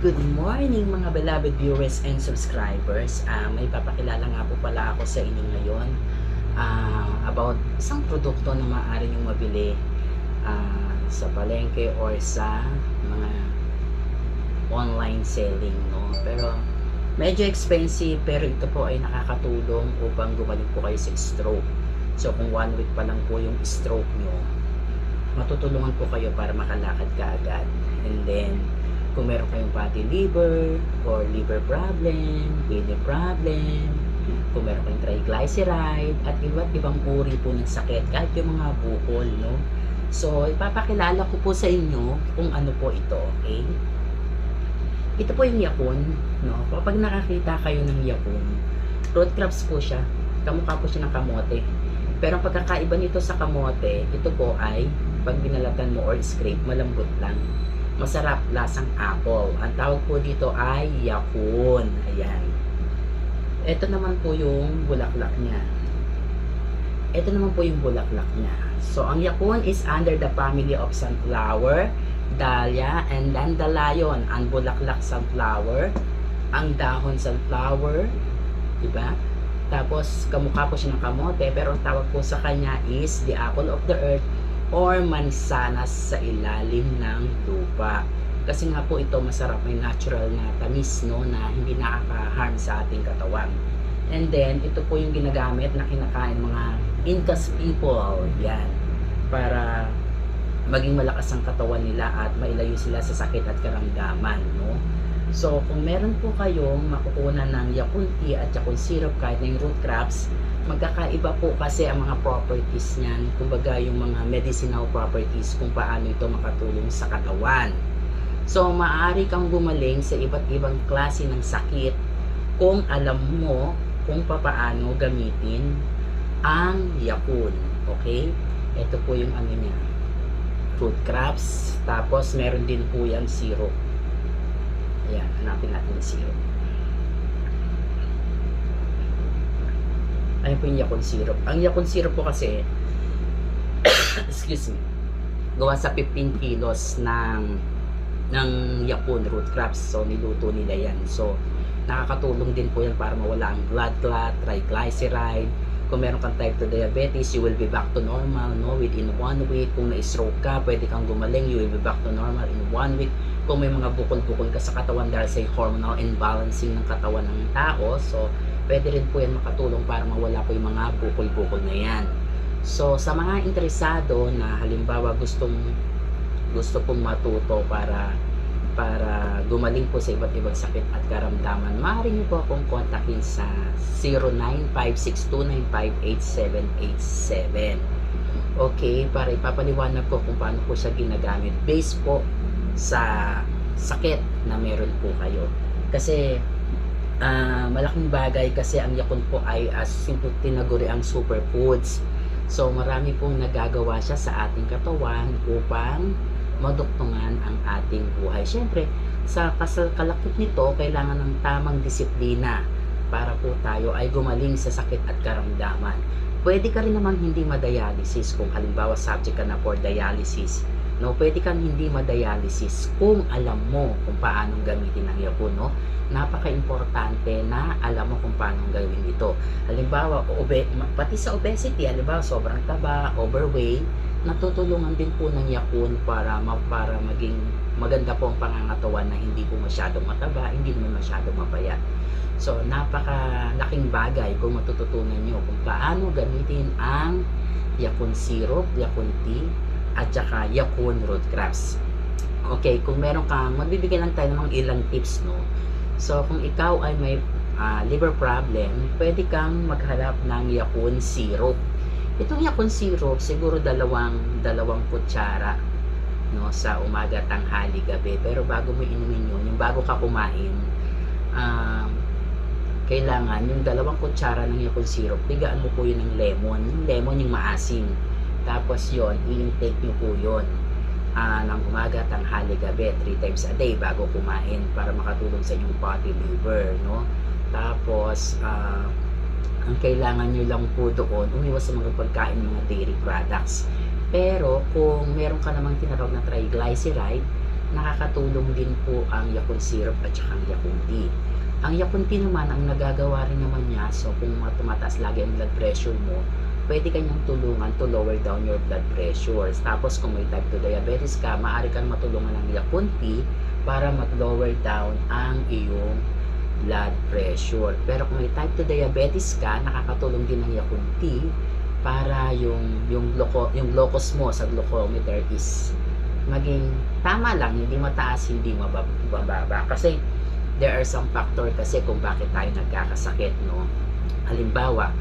Good morning mga beloved viewers and subscribers. May papakilala nga po pala ako sa inyo ngayon about isang produkto na maaari nyo mabili sa palengke or sa mga online selling, no? Pero medyo expensive, pero ito po ay nakakatulong upang gumaling po kayo sa stroke. So kung 1 week pa lang po yung stroke nyo, matutulungan po kayo para makalakad ka agad. And then kung meron kayong fatty liver or liver problem, kidney problem, kung meron kayong triglyceride at iba't ibang uri po ng sakit, kahit yung mga bukol, no? So ipapakilala ko po sa inyo kung ano po ito, okay? Ito po yung yakun, no? Kapag nakakita kayo ng yakun, root crops po siya, kamukha po siya ng kamote. Pero ang pagkakaiba nito sa kamote, ito po ay pag binalatan mo or scrape, malambot lang. Masarap, lasang apple. Ang tawag po dito ay yakun. Ayan. Ito naman po yung bulaklak niya. Ito naman po yung bulaklak niya. So, ang yakun is under the family of sunflower, dahlia, and dandelion. Ang bulaklak sunflower, ang dahon sunflower, diba? Tapos, kamukha po siya ng kamote, pero ang tawag po sa kanya is the apple of the earth or mansanas sa ilalim ng lupa. Kasi nga po ito masarap, may natural na tamis, no, na hindi nakaka-harm sa ating katawan. And then, ito po yung ginagamit na kinakain mga Incas people, yan, para maging malakas ang katawan nila at mailayo sila sa sakit at karamdaman, no. So, kung meron po kayong makukunan ng yakun tea at yakun syrup kahit na yung root crops, magkakaiba po kasi ang mga properties niyan, kumbaga yung mga medicinal properties kung paano ito makatulong sa katawan. So, maaari kang gumaling sa iba't ibang klase ng sakit kung alam mo kung paano gamitin ang yakun. Okay? Ito po yung ano niya, root crops, tapos meron din po yan syrup. Ayan, hanapin natin yung syrup. Ayun po yung yakun syrup. Ang yakun syrup po kasi excuse me, gawa sa 15 kilos ng yakun root crops. So niluto nila yan. So nakakatulong din po yan para mawala ang blood clot, triglyceride. Kung meron kang type 2 diabetes, you will be back to normal, no, within 1 week. Kung na-stroke ka, pwede kang gumaling, you will be back to normal in 1 week. Kung may mga bukol-bukol ka sa katawan dahil sa hormonal imbalancing ng katawan ng tao, so pwede rin po yan makatulong para mawala po yung mga bukol-bukol na yan. So sa mga interesado na halimbawa gusto pong matuto para gumaling po sa iba't ibang sakit at karamdaman, maaari niyo po akong kontakin sa 0956295887. Okay, para ipapaliwanag ko kung paano po siya ginagamit based po sa sakit na meron po kayo. Kasi malaking bagay kasi ang yakun po ay tinaguri ang superfoods. So marami pong nagagawa siya sa ating katawan upang maduktungan ang ating buhay. Siyempre, sa kalakip nito, kailangan ng tamang disiplina para po tayo ay gumaling sa sakit at karamdaman. Pwede ka rin naman hindi ma-dialysis kung halimbawa subject ka na for dialysis. No, pwede kang hindi ma-dialysis kung alam mo kung paano gamitin ang yakun, no? Napaka-importante na alam mo kung paano gawin ito. Halimbawa, pati sa obesity, halimbawa sobrang taba, overweight, natutulungan din po ng yakun para maging maganda po ang pangangatawan na hindi po masyadong mataba, hindi naman masyadong mapayat. So, napakalaking bagay kung matututunan nyo kung paano gamitin ang yakun syrup, yakun tea, at saka yakun root crops. Okay, kung meron kang, magbibigay lang tayo ng mga ilang tips, no? So, kung ikaw ay may liver problem, pwede kang maghanap ng yakun syrup. Itong yakun syrup, siguro dalawang kutsara, no, sa umaga, tanghali, gabi. Pero bago mo inumin yun, yung bago ka kumain, kailangan yung 2 kutsara ng yakun syrup, tigaan mo po yun ng lemon. Yung lemon yung maasim. Tapos yun, i-intake nyo po yun ng umaga, tanghali, gabi, 3 times a day bago kumain para makatulong sa inyong fatty liver, no? Tapos ang kailangan nyo lang po doon, umiwas sa mga pagkain, mga dairy products. Pero kung meron ka namang tinatawag na triglyceride, nakakatulong din po ang Yakult syrup at saka ang Yakult tea. Ang Yakult tea naman, ang nagagawa rin naman niya, so kung tumataas lagi ang blood pressure mo, pwede kanyang tulungan to lower down your blood pressure. Tapos kung may type 2 diabetes ka, maaari kang matulungan ng Yakult tea para mag-lower down ang iyong blood pressure. Pero kung may type 2 diabetes ka, nakakatulong din ng Yakult tea para yung glucose mo sa glucometer is maging tama lang, hindi mataas, hindi mababa. Kasi there are some factor kasi kung bakit tayo nagkakasakit, no? Halimbawa,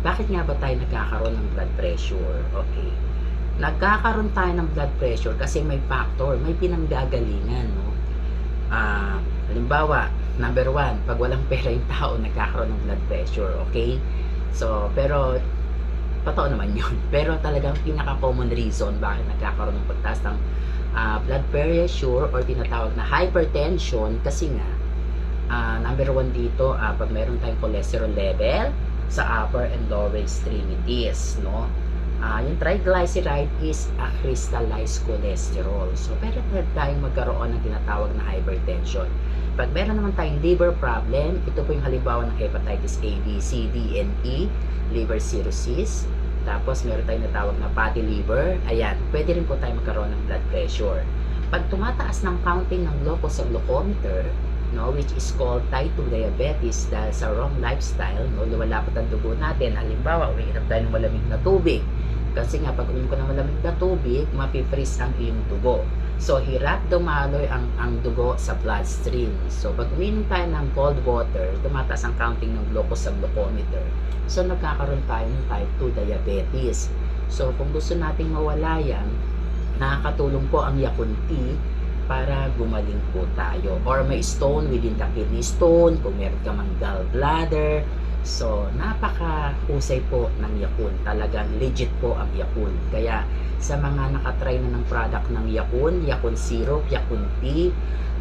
bakit nga ba tayo nagkakaroon ng blood pressure? Okay. Nagkakaroon tayo ng blood pressure kasi may factor, may pinanggagalingan, no? Halimbawa, number 1, pag walang pera yung tao, nagkakaroon ng blood pressure, okay? So, pero totoo naman yun. Pero talagang pinaka-common reason bakit nagkakaroon ng pagtaas ng blood pressure or tinatawag na hypertension kasi nga, number 1 dito, pag meron tayong cholesterol level sa upper and lower extremities, no? Yung triglyceride is a crystallized cholesterol. So, pero tayong magkaroon ng tinatawag na hypertension. Pag meron naman tayong liver problem, ito po yung halimbawa ng hepatitis A, B, C, D, and E, liver cirrhosis. Tapos, meron tayong natawag na fatty liver. Ayan, pwede rin po tayo magkaroon ng blood pressure. Pag tumataas ng counting ng glucose sa glucometer, no, which is called type 2 diabetes dahil sa wrong lifestyle, no, lumalapot ang dugo natin. Halimbawa, umiinom tayo ng malamig na tubig. Kasi nga, pag uminom ko ng malamig na tubig, mapifreeze ang iyong dugo. So, hirap dumaloy ang dugo sa bloodstream. So, pag uminom tayo ng cold water, tumataas ang counting ng glucose sa glucometer. So, nagkakaroon tayo ng type 2 diabetes. So, kung gusto nating mawala yan, nakakatulong po ang Yakult tea para gumaling po tayo. Or may stone within the kidney stone, kung meron ka mang gallbladder. So, napakahusay po ng Yakult. Talagang legit po ang Yakult. Kaya, sa mga nakatry na ng product ng Yakult, Yakult syrup, Yakult tea,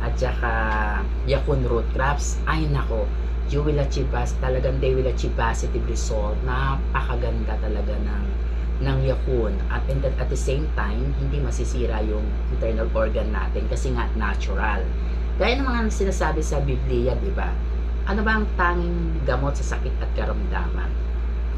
at saka Yakult root crops, ay nako, you will achieve talagang they will achieve positive result. Napakaganda talaga ng Yakult. At the same time, hindi masisira yung internal organ natin kasi nga natural. Gaya ng mga sinasabi sa Biblia, di ba? Ano ba ang tanging gamot sa sakit at karamdaman?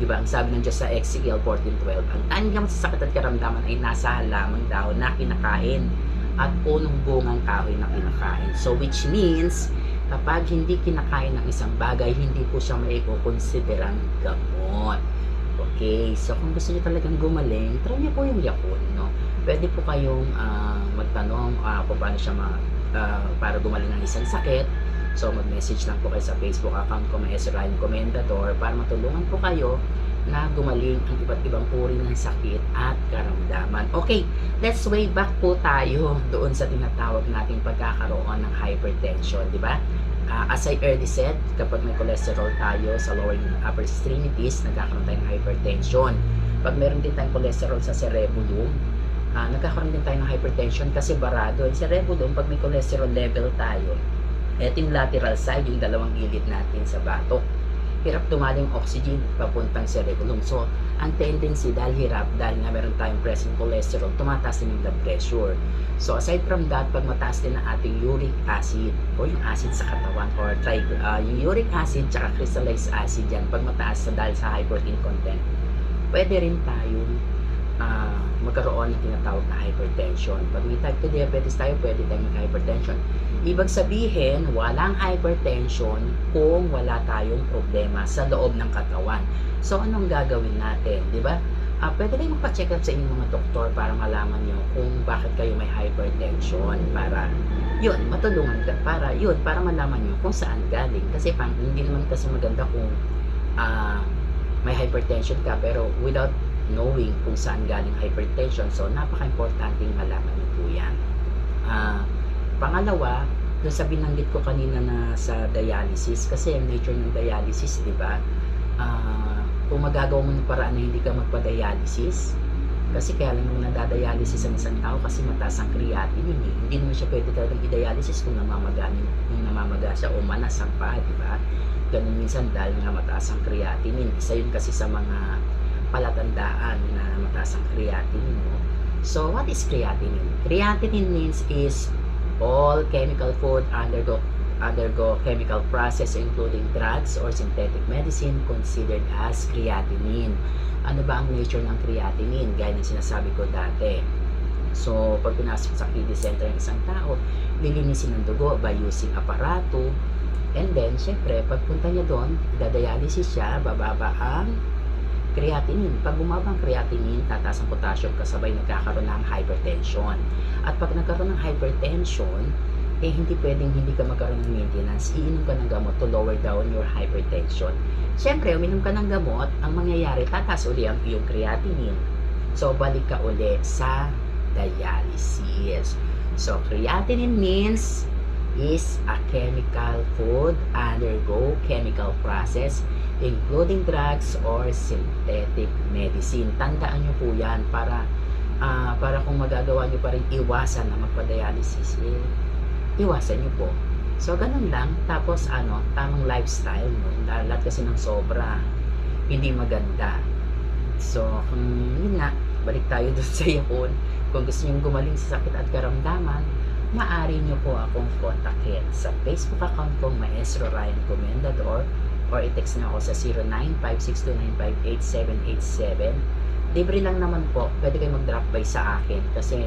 Di ba? Ang sabi ng Diyos sa Ezekiel 14:12, ang tanging gamot sa sakit at karamdaman ay nasa halaman daw na kinakain at punong bungang kahoy na kinakain. So, which means, kapag hindi kinakain ng isang bagay, hindi po siya may kukonsiderang gamot. Okay, so kung gusto niyo talagang gumaling, try niyo po yung Yakult, no? Pwede po kayong magtanong kung paano siya para gumaling ng isang sakit. So, mag-message lang po kayo sa Facebook account ko, Maestro Ryan Comendador, para matulungan po kayo na gumaling ang iba't ibang uri ng sakit at karamdaman. Okay, let's way back po tayo doon sa tinatawag nating pagkakaroon ng hypertension, di ba? As I earlier said, kapag may cholesterol tayo sa lower and upper extremities, nagkakaroon tayo ng hypertension. Pag meron din tayong cholesterol sa cerebellum, nagkakaroon din tayo ng hypertension kasi barado. Yung cerebellum, pag may cholesterol level tayo, eto yung lateral side, yung dalawang gilid natin sa batok. Hirap dumaling oxygen papuntang cerebellum. So, ang tendency dahil nga meron tayong present cholesterol, tumataas din yung blood pressure. So, aside from that, pag mataas din ang ating uric acid o yung acid sa katawan or yung uric acid tsaka crystallized acid yan, pag mataas dahil sa high protein content, pwede rin tayong magkaroon ng tinatawag na hypertension. Pag may type 2 diabetes tayo, pwede tayong mag-hypertension. Ibig sabihin, walang hypertension kung wala tayong problema sa loob ng katawan. So, anong gagawin natin? Di ba? Pwede kayong magpa-check up sa inyong mga doktor para malaman nyo kung bakit kayo may hypertension. Para, yun, matulungan ka. Para malaman nyo kung saan galing. Kasi hindi naman kasi maganda kung may hypertension ka, pero without knowing kung saan galing hypertension. So, napaka-importante malaman nyo po yan. Pangalawa, doon sa binanggit ko kanina na sa dialysis, kasi ang nature ng dialysis, di ba? Kung magagawa mo ng paraan na hindi ka magpa-dialysis, kasi kaya lang naman nadadialysis ang isang tao kasi mataas ang creatinine. Hindi naman siya pwede talagang i-dialysis kung namamaga siya o manas ang paa, di ba? Ganun minsan dahil nga mataas ang creatinine. Isa yun kasi sa mga palatandaan na mataas ang creatinine mo. So, what is creatinine? Creatinine means is All chemical food undergo chemical process including drugs or synthetic medicine considered as creatinine. Ano ba ang nature ng creatinine? Gaya ng sinasabi ko dati. So, pag pinasok sa kidney center ng isang tao, lilinisin ng dugo by using aparato. And then, syempre, pagpunta niya doon, idadialysis siya, bababa ang creatinine. Pag bumaba ang creatinine, tataas ang potassium kasabay nagkakaroon ng hypertension. At pag nagkaroon ng hypertension, hindi pwedeng hindi ka magkaroon ng maintenance. Iinom ka ng gamot to lower down your hypertension. Siyempre, uminom ka ng gamot, ang mangyayari, tataas uli ang iyong creatinine. So, balik ka uli sa dialysis. So, creatinine means is a chemical food undergo chemical process including drugs or synthetic medicine. Tandaan nyo po yan para kung magagawa nyo pa rin iwasan na magpa-dialysis, iwasan nyo po. So, ganun lang. Tapos, tamang lifestyle mo. Lahat kasi ng sobra, hindi maganda. So, yun nga, balik tayo dun sa yakon. Kung gusto nyo gumaling sa sakit at karamdaman, maaari nyo po akong kontakin sa Facebook account kong Maestro Ryan Comendador or i-text na ako sa 095629588787. Libre lang naman po. Pwede kayo mag-drop by sa akin kasi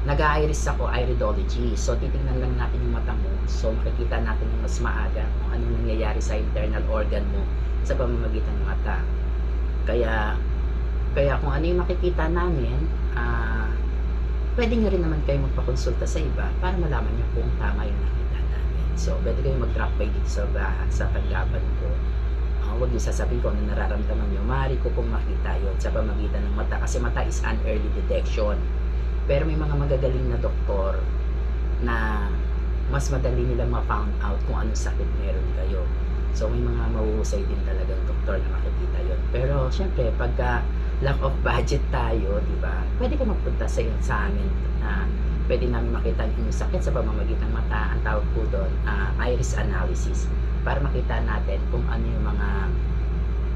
nag-iris ako, iridology. So, titignan lang natin yung mata mo. So, makikita natin yung mas maaga kung anong nangyayari sa internal organ mo sa pamamagitan ng mata. Kaya kung ano yung makikita namin, pwede nyo rin naman kayo magpakonsulta sa iba para malaman nyo kung tama yung nakita namin. So, pwede kayo mag-drop by dito sa tanggapan ko. Huwag nyo sasabihin ko ano nararamdaman nyo. Maaari ko pong makita yun sa pamagitan ng mata kasi mata is an early detection. Pero may mga magagaling na doktor na mas madali nilang ma-found out kung anong sakit meron kayo. So, may mga mahuhusay din talagang doktor na makikita yun. Pero, syempre, pagka lack of budget tayo, di ba? Pwede ka magpunta sa amin na pwede namin makita yung sakit sa pamamagitan ng mata. Ang tawag po doon, iris analysis. Para makita natin kung ano yung mga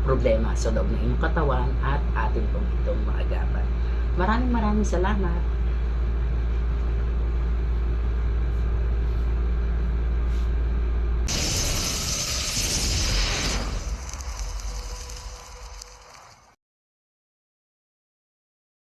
problema sa loob ng inyong katawan at atin pong itong maagapan. Maraming salamat.